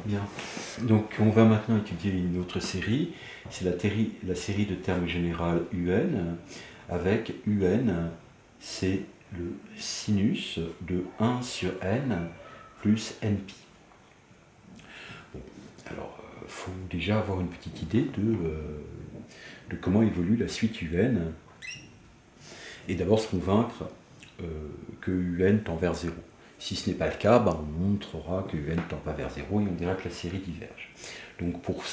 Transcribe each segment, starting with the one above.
Bien. Donc on va maintenant étudier une autre série. C'est la série de termes général UN, avec UN, c'est le sinus de 1 sur n plus npi. Bon, alors, il faut déjà avoir une petite idée de comment évolue la suite UN, et d'abord se convaincre que UN tend vers 0. Si ce n'est pas le cas, on montrera que UN ne tend pas vers 0 et on dira que la série diverge. Donc pour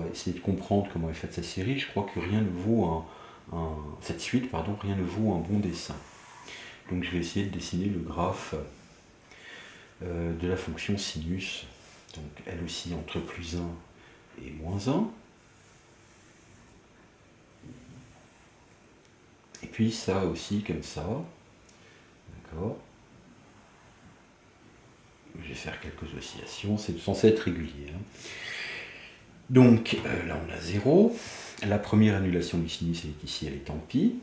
essayer de comprendre comment est faite cette série, je crois que rien ne vaut cette suite, rien ne vaut un bon dessin. Donc je vais essayer de dessiner le graphe de la fonction sinus, donc elle aussi entre plus 1 et moins 1. Et puis ça aussi comme ça, d'accord. Je vais faire quelques oscillations, c'est censé être régulier. Donc là on a 0. La première annulation du sinus elle est ici, elle est en pi.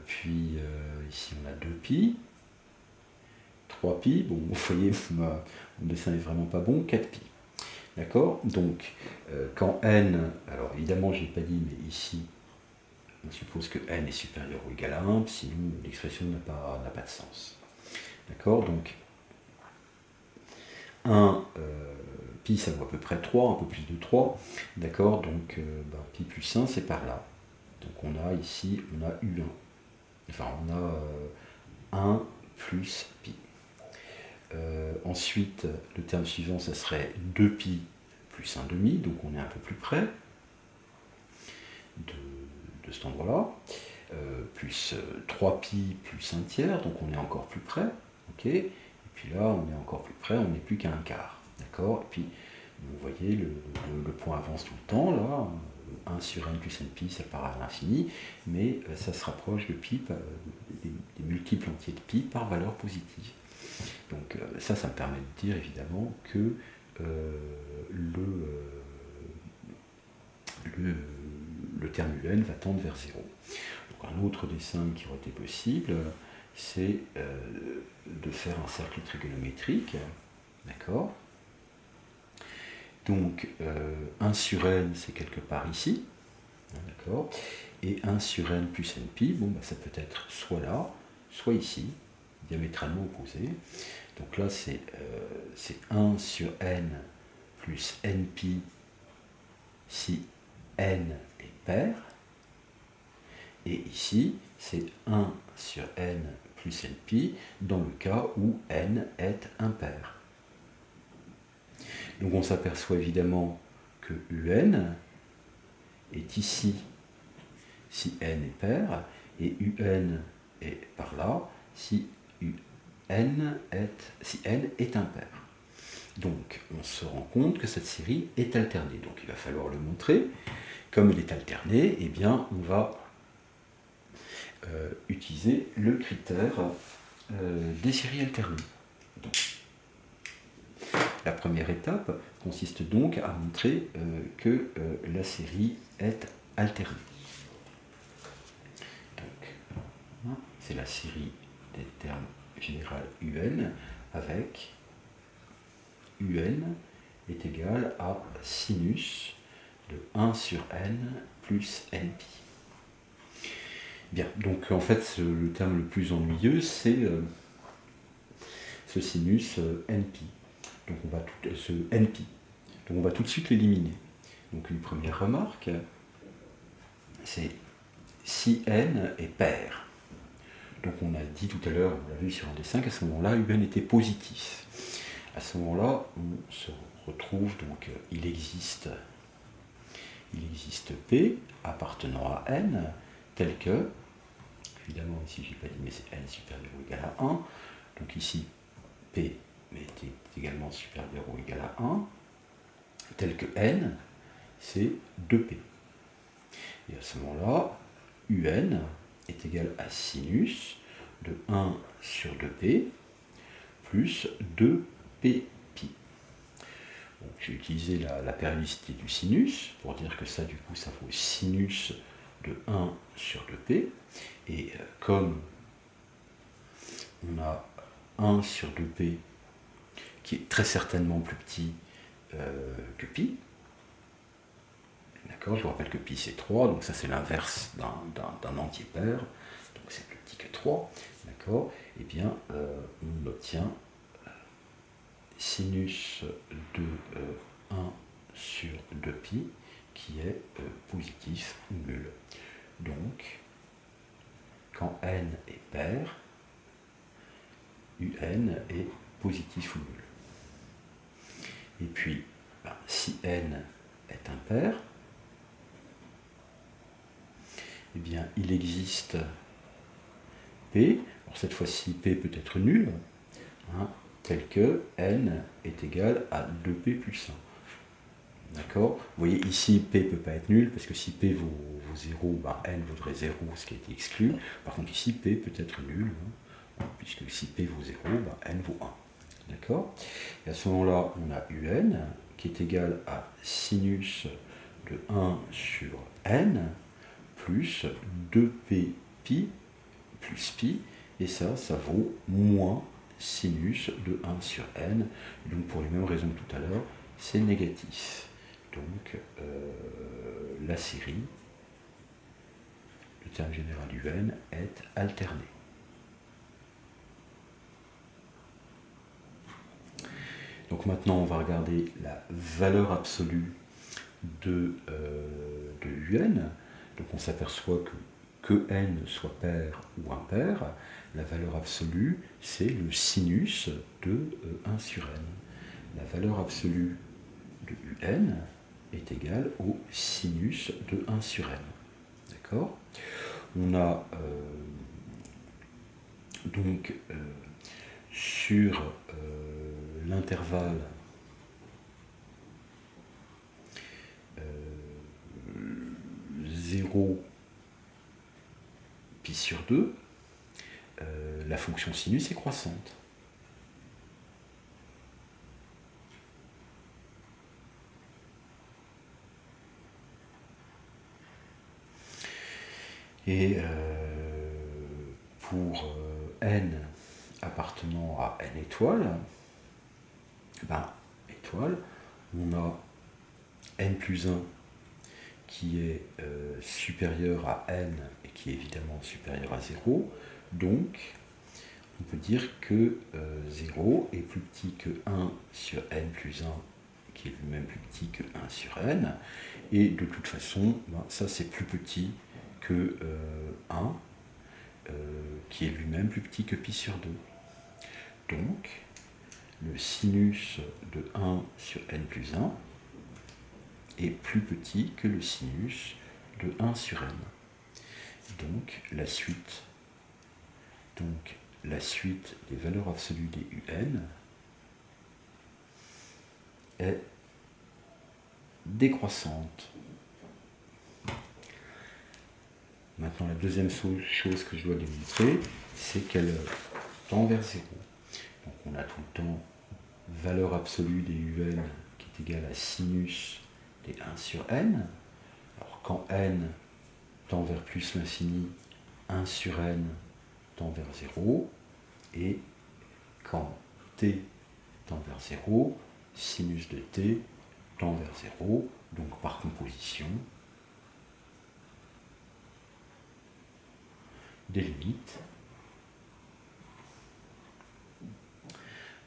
Puis ici on a 2pi, 3pi, bon vous voyez mon dessin est vraiment pas bon, 4pi. D'accord. Donc quand n, alors évidemment je n'ai pas dit, mais ici on suppose que n est supérieur ou égal à 1, sinon l'expression n'a pas de sens. D'accord. Donc 1, pi ça vaut à peu près 3, un peu plus de 3. D'accord. Donc pi plus 1 c'est par là. Donc on a ici, on a U1. Enfin on a 1 plus pi. Ensuite, le terme suivant, ça serait 2pi plus 1 demi, donc on est un peu plus près de cet endroit-là. Plus 3pi plus 1 tiers, donc on est encore plus près. Okay. Et puis là, on est encore plus près, on n'est plus qu'à un quart. D'accord. Et puis, vous voyez, le point avance tout le temps, là. 1 sur n plus npi, ça part à l'infini, mais ça se rapproche de pi, des multiples entiers de pi par valeur positive. Donc ça me permet de dire évidemment que le terme UN va tendre vers 0. Donc un autre dessin qui aurait été possible, c'est de faire un cercle trigonométrique, d'accord. Donc 1 sur n, c'est quelque part ici, d'accord. Et 1 sur n plus npi, ça peut être soit là, soit ici, diamétralement opposé. Donc là, c'est 1 sur n plus npi si n est pair. Et ici, c'est 1 sur n plus npi dans le cas où n est impair. Donc on s'aperçoit évidemment que un est ici si n est pair, et un est par là si n est impair. Donc on se rend compte que cette série est alternée. Donc il va falloir le montrer. Comme elle est alternée, eh bien on va utiliser le critère des séries alternées. Donc, la première étape consiste donc à montrer que la série est alternée. Donc, c'est la série des termes général UN avec UN est égal à sinus de 1 sur n plus npi. Bien, donc en fait le terme le plus ennuyeux c'est ce sinus npi. Donc on va ce npi. Donc on va tout de suite l'éliminer. Donc une première remarque, c'est si n est pair. Donc on a dit tout à l'heure, on l'a vu sur un dessin, qu'à ce moment-là, UN était positif. À ce moment-là, on se retrouve, donc il existe P appartenant à n, tel que, évidemment ici j'ai pas dit, mais c'est n supérieur ou égal à 1, donc ici P est également supérieur ou égal à 1, tel que n, c'est 2P. Et à ce moment-là, UN est égal à sinus de 1 sur 2P plus 2P pi. J'ai utilisé la périodicité du sinus pour dire que ça, du coup, ça vaut sinus de 1 sur 2P. Et comme on a 1 sur 2P qui est très certainement plus petit que pi. D'accord, je vous rappelle que pi c'est 3, donc ça c'est l'inverse d'un entier pair, donc c'est plus petit que 3. D'accord, et bien on obtient sinus de 1 sur 2pi qui est positif ou nul. Donc, quand n est pair, un est positif ou nul. Et puis, si n est impair, eh bien, il existe p, alors cette fois-ci p peut être nul, tel que n est égal à 2p plus 1. D'accord? Vous voyez, ici, p ne peut pas être nul, parce que si p vaut 0, n vaudrait 0, ce qui a été exclu. Par contre, ici, p peut être nul, puisque si p vaut 0, n vaut 1. D'accord? Et à ce moment-là, on a un qui est égal à sinus de 1 sur n plus 2p pi plus pi, et ça vaut moins sinus de 1 sur n. Donc pour les mêmes raisons que tout à l'heure, c'est négatif. Donc la série, le terme général un est alterné. Donc maintenant on va regarder la valeur absolue de un. Donc on s'aperçoit que n soit pair ou impair, la valeur absolue c'est le sinus de 1 sur n. La valeur absolue de un est égale au sinus de 1 sur n. D'accord? On a donc sur l'intervalle 0 pi sur 2, la fonction sinus est croissante. Et pour n appartenant à n étoiles, on a n plus 1 qui est supérieur à n et qui est évidemment supérieur à 0. Donc, on peut dire que 0 est plus petit que 1 sur n plus 1, qui est lui-même plus petit que 1 sur n. Et de toute façon, ça c'est plus petit que 1, qui est lui-même plus petit que pi sur 2. Donc, le sinus de 1 sur n plus 1 est plus petit que le sinus de 1 sur n. Donc, la suite des valeurs absolues des un est décroissante. Maintenant, la deuxième chose que je dois démontrer, c'est qu'elle tend vers 0. Donc, on a tout le temps valeur absolue des un qui est égale à sinus des 1 sur n. Alors, quand n tend vers plus l'infini, 1 sur n tend vers 0. Et quand t tend vers 0, sinus de t tend vers 0. Donc, par composition, des limites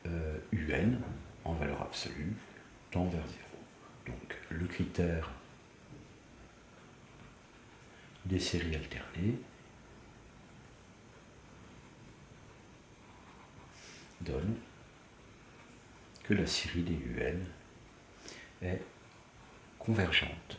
un en valeur absolue tend vers 0. Donc le critère des séries alternées donne que la série des un est convergente.